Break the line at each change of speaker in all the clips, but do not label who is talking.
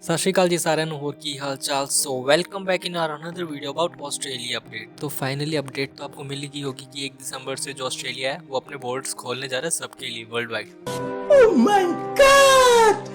सत श्री अकाल जी साਰਿਆਂ ਨੂੰ ਹੋਰ ਕੀ हाल चाल। So welcome back in our another video about Australia update. तो फाइनली अपडेट तो आपको मिल गई होगी कि 1 दिसंबर से जो ऑस्ट्रेलिया है वो अपने बॉर्डर्स खोलने जा रहा है सबके लिए world wide.
Oh my God!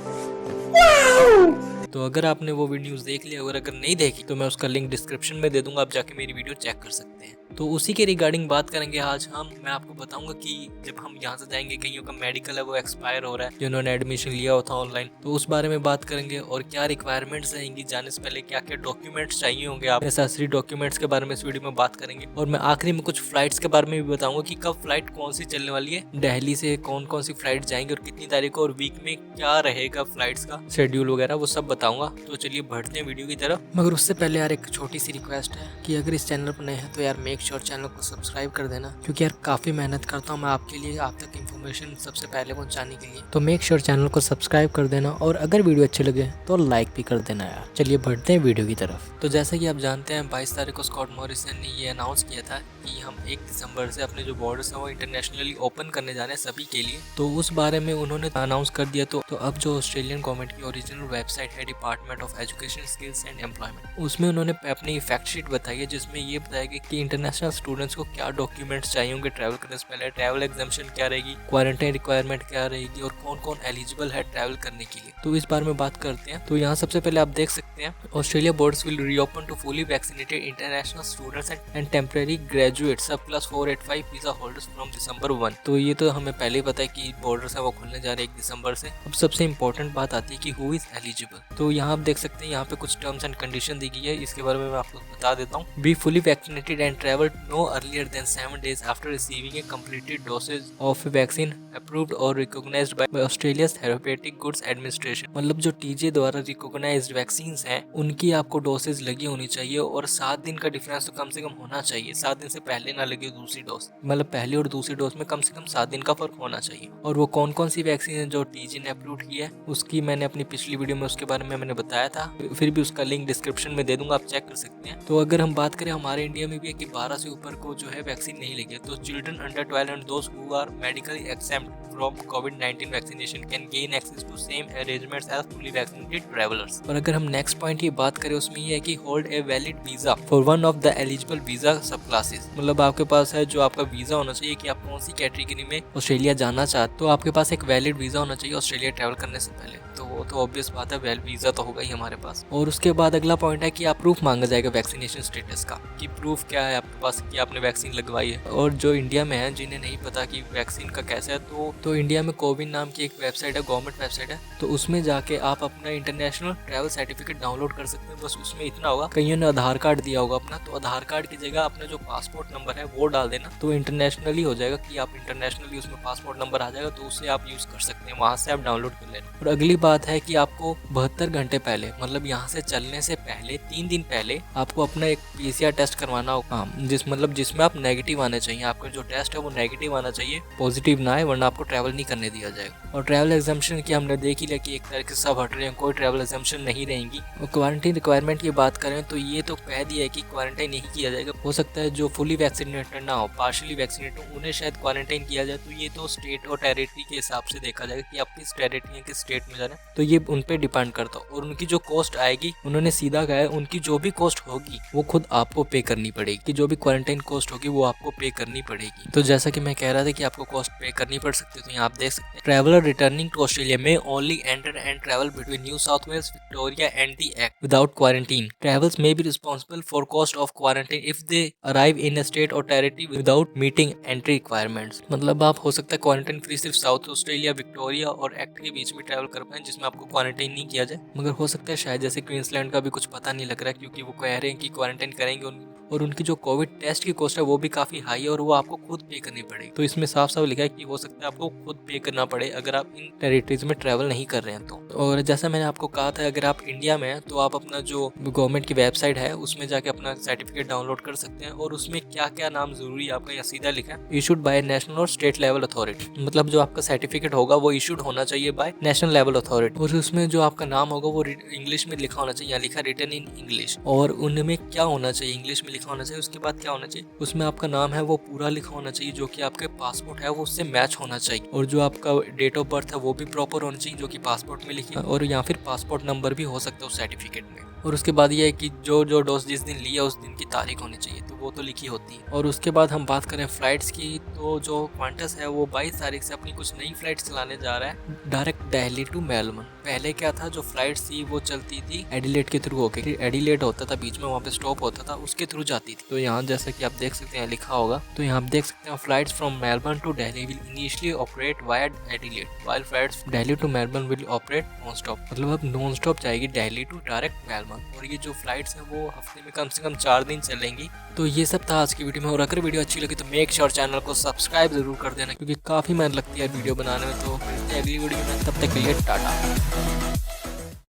Wow!
तो अगर आपने वो वीडियो न्यूज़ देख लिया और अगर नहीं देखी तो मैं उसका लिंक डिस्क्रिप्शन में दे दूंगा, आप जाके मेरी वीडियो चेक कर सकते हैं। तो उसी के रिगार्डिंग बात करेंगे आज हम। मैं आपको बताऊंगा कि जब हम यहाँ से जाएंगे कईयों का मेडिकल है वो एक्सपायर हो रहा है जिन्होंने एडमिशन लिया होता ऑनलाइन, तो उस बारे में बात करेंगे और क्या रिक्वायरमेंट्स रहेंगी, जाने से पहले क्या क्या डॉक्यूमेंट्स चाहिए होंगे, आप नेसेसरी डॉक्यूमेंट्स के बारे में इस वीडियो में बात करेंगे। और मैं आखिरी में कुछ फ्लाइट्स के बारे में भी बताऊंगा कि कब फ्लाइट कौन सी चलने वाली है, दिल्ली से कौन कौन सी फ्लाइट जाएंगे और कितनी तारीख को, और वीक में क्या रहेगा फ्लाइट्स का शेड्यूल वगैरह, वो सब बताऊंगा। तो चलिए बढ़ते हैं वीडियो की तरफ। मगर उससे पहले यार एक छोटी सी रिक्वेस्ट है कि अगर इस चैनल पर नए हैं तो यार मेक श्योर चैनल को सब्सक्राइब कर देना, क्योंकि यार काफ़ी मेहनत करता हूँ मैं आपके लिए, आप तक इन्फॉर्मेशन सबसे पहले पहुँचाने के लिए। तो मेक श्योर चैनल को सब्सक्राइब कर देना और अगर वीडियो अच्छे लगे तो लाइक भी कर देना यार। चलिए बढ़ते हैं वीडियो की तरफ। तो जैसा कि आप जानते हैं 22 तारीख को स्कॉट मॉरिसन ने ये अनाउंस किया था कि हम 1 दिसंबर से अपने जो बॉर्डर्स हैं वो इंटरनेशनली ओपन करने जा रहे हैं सभी के लिए। तो उस बारे में उन्होंने अनाउंस कर दिया। तो अब जो ऑस्ट्रेलियन गवर्नमेंट की ओरिजिनल वेबसाइट है department of education skills and employment, उसमें उन्होंने अपनी फैक्ट शीट बताई है जिसमें ये बताया गया कि इंटरनेशनल स्टूडेंट्स को क्या डॉक्यूमेंट्स चाहिए होंगे ट्रैवल करने से पहले, ट्रैवल एग्जाम्शन क्या रहेगी, क्वारंटाइन रिक्वायरमेंट क्या रहेगी और कौन कौन एलिजिबल है ट्रैवल करने के लिए। तो इस बारे में बात करते हैं। तो यहाँ सबसे पहले आप देख सकते हैं Australia borders will reopen to fully vaccinated international students and temporary graduate subclass 485 visa holders from December 1। तो ये तो हमें पहले ही पता है कि बॉर्डर्स है वो खुलने जा रहे हैं 1 दिसंबर से। अब सबसे इंपॉर्टेंट बात आती है कि हु इज एलिजिबल। तो यहाँ आप देख सकते हैं यहाँ पे कुछ टर्म्स एंड कंडीशन दी गई है, इसके बारे में मैं आपको बता देता हूँ। Be fully vaccinated and travel no earlier than 7 days after receiving a completed dosage of a vaccine approved or recognized by Australia's Therapeutic Goods Administration। मतलब जो टीजे द्वारा रिकॉग्नाइज्ड वैक्सीन हैं उनकी आपको डोसेज लगी होनी चाहिए और 7 दिन का डिफरेंस तो कम से कम होना चाहिए। 7 दिन से पहले ना लगे दूसरी डोज, मतलब पहली और दूसरी डोज में कम से कम 7 दिन का फर्क होना चाहिए। और वो कौन कौन सी वैक्सीन है जो टीजे ने अप्रूव की है उसकी मैंने अपनी पिछली वीडियो में उसके बारे में मैंने बताया था, फिर भी उसका लिंक डिस्क्रिप्शन में दे दूंगा, आप चेक कर सकते हैं। तो अगर हम बात करें हमारे इंडिया में भी है कि 12 से ऊपर को जो है वैक्सीन नहीं लगी है, तो children under 12 and those who are medically exempt from कोविड-19 vaccination can gain access to same arrangements as fully vaccinated travellers. और अगर हम नेक्स्ट पॉइंट की बात करें उसमें ये है कि hold a valid visa for one of the eligible visa सब क्लासेस। मतलब आपके पास है जो आपका वीजा होना चाहिए कि आप कौन सी कैटेगरी में ऑस्ट्रेलिया जाना चाहते, तो आपके पास एक वैलिड वीजा होना चाहिए ऑस्ट्रेलिया ट्रैवल करने से पहले। तो वो तो ऑब्वियस बात है, वैलिड वीजा तो होगा ही हमारे पास। और उसके बाद अगला पॉइंट है कि आप प्रूफ मांगा जाएगा वैक्सीनेशन स्टेटस का, कि प्रूफ क्या है आपके पास कि आपने वैक्सीन लगवाई है। और जो इंडिया में है जिन्हें नहीं पता कि वैक्सीन का कैसा है, तो इंडिया में कोविन नाम की एक वेबसाइट है, गवर्नमेंट वेबसाइट है, तो उसमें जाके आप अपना इंटरनेशनल ट्रैवल सर्टिफिकेट डाउनलोड कर सकते हैं। बस उसमें इतना होगा, कईयों ने आधार कार्ड दिया होगा अपना, तो आधार कार्ड की जगह अपना जो पासपोर्ट नंबर है वो डाल देना, तो इंटरनेशनली हो जाएगा कि आप इंटरनेशनली उसमें पासपोर्ट नंबर आ जाएगा, तो उससे आप यूज कर सकते हैं, वहां से आप डाउनलोड कर लेना। और अगली बात है कि आपको 72 घंटे पहले, मतलब यहाँ से चलने से पहले 3 दिन पहले आपको अपना एक पीसीआर टेस्ट करवाना होगा, जिसमें आप नेगेटिव आने चाहिए, आपका जो टेस्ट है वो नेगेटिव आना चाहिए, पॉजिटिव ना आए, वरना आपको ट्रैवल नहीं करने दिया जाएगा। और ट्रैवल एग्जाम्पशन की हमने देख ही लिया कि एक तरह से सब हट रहे हैं, कोई ट्रैवल एग्जाम्पशन नहीं रहेंगी। और क्वारंटाइन रिक्वायरमेंट की बात करें तो ये तो कह दिया है कि क्वारंटाइन नहीं किया जाएगा। हो सकता है जो फुली वैक्सीनेटेड ना हो, पार्शियली वैक्सीनेटेड हो, उन्हें शायद क्वारंटाइन किया जाए। तो ये तो स्टेट और टेरिटरी के हिसाब से देखा जाएगा कि आप किस टेरिटरी किस स्टेट में जा रहे हैं, तो ये उन पे डिपेंड करता है। और उनकी जो कॉस्ट आएगी, उन्होंने सीधा कहा है उनकी जो भी कॉस्ट होगी वो खुद आपको पे करनी पड़ेगी, कि जो भी क्वारंटाइन कॉस्ट होगी वो आपको पे करनी पड़ेगी। तो जैसा कि मैं कह रहा था कि आपको कॉस्ट पे करनी पड़ सकती है, तो यहाँ आप देख सकते हैं traveller returning to Australia may only enter and travel between New South Wales, Victoria and the ACT without quarantine. Travels may be responsible for cost of quarantine if they arrive in a state or territory without meeting entry requirements. मतलब आप हो सकता है quarantine free सिर्फ South Australia, Victoria और ACT के बीच में ट्रैवल कर पाए जिसमें आपको क्वारंटाइन नहीं किया जाए। मगर हो सकता है शायद जैसे क्वींसलैंड का भी कुछ पता नहीं लग रहा है, क्योंकि वो कह रहे हैं कि क्वारंटाइन करेंगे और उनकी जो कोविड टेस्ट की कॉस्ट है वो भी काफी हाई है और वो आपको खुद पे करनी पड़ेगी। तो इसमें साफ साफ लिखा है कि हो सकता है आपको खुद पे करना पड़े अगर आप इन टेरिटरीज में ट्रैवल नहीं कर रहे हैं तो। और जैसा मैंने आपको कहा था, अगर आप इंडिया में हैं तो आप अपना जो गवर्नमेंट की वेबसाइट है उसमें जाके अपना सर्टिफिकेट डाउनलोड कर सकते हैं। और उसमें क्या क्या नाम जरूरी है आपका यहाँ सीधा लिखा है, इशूड बाय नेशनल और स्टेट लेवल अथॉरिटी। मतलब जो आपका सर्टिफिकेट होगा वो इशूड होना चाहिए बाय नेशनल लेवल अथॉरिटी, और उसमें जो आपका नाम होगा वो इंग्लिश में लिखा होना चाहिए, यहाँ लिखा रिटन इन इंग्लिश। और उनमें क्या होना चाहिए, इंग्लिश में लिखा होना चाहिए। उसके बाद क्या होना चाहिए, उसमें आपका नाम है वो पूरा लिखा होना चाहिए, जो कि आपके पासपोर्ट है वो उससे मैच होना चाहिए। और जो आपका डेट ऑफ बर्थ है वो भी प्रॉपर होना चाहिए, जो कि पासपोर्ट में लिखी और या फिर पासपोर्ट नंबर भी हो सकता है उस सर्टिफिकेट में। और उसके बाद ये है कि जो जो डोज जिस दिन लिया उस दिन की तारीख होनी चाहिए, तो वो तो लिखी होती है। और उसके बाद हम बात करें फ्लाइट्स की, तो जो क्वांटस है वो 22 तारीख से अपनी कुछ नई फ्लाइट्स चलाने जा रहा है डायरेक्ट दिल्ली टू मेलबर्न। पहले क्या था, जो फ्लाइट्स थी वो चलती थी एडिलेड के थ्रू होकर, एडिलेड होता था बीच में, वहाँ पे स्टॉप होता था, उसके थ्रू जाती थी। तो यहाँ जैसा कि आप देख सकते हैं लिखा होगा, तो यहाँ आप देख सकते हैं flights from Melbourne to Delhi will initially operate via Adelaide while flights Delhi to Melbourne will operate non stop. मतलब अब नॉन स्टॉप जाएगी दिल्ली टू डायरेक्ट मेलबर्न। और ये जो फ्लाइट्स हैं वो हफ्ते में कम से कम 4 दिन चलेंगी। तो ये सब था आज की वीडियो में। और अगर वीडियो अच्छी लगी तो मेक श्योर चैनल को सब्सक्राइब जरूर कर देना, क्योंकि काफ़ी मेहनत लगती है वीडियो बनाने में। तो मिलते हैं अगली वीडियो में, तब तक के लिए टाटा।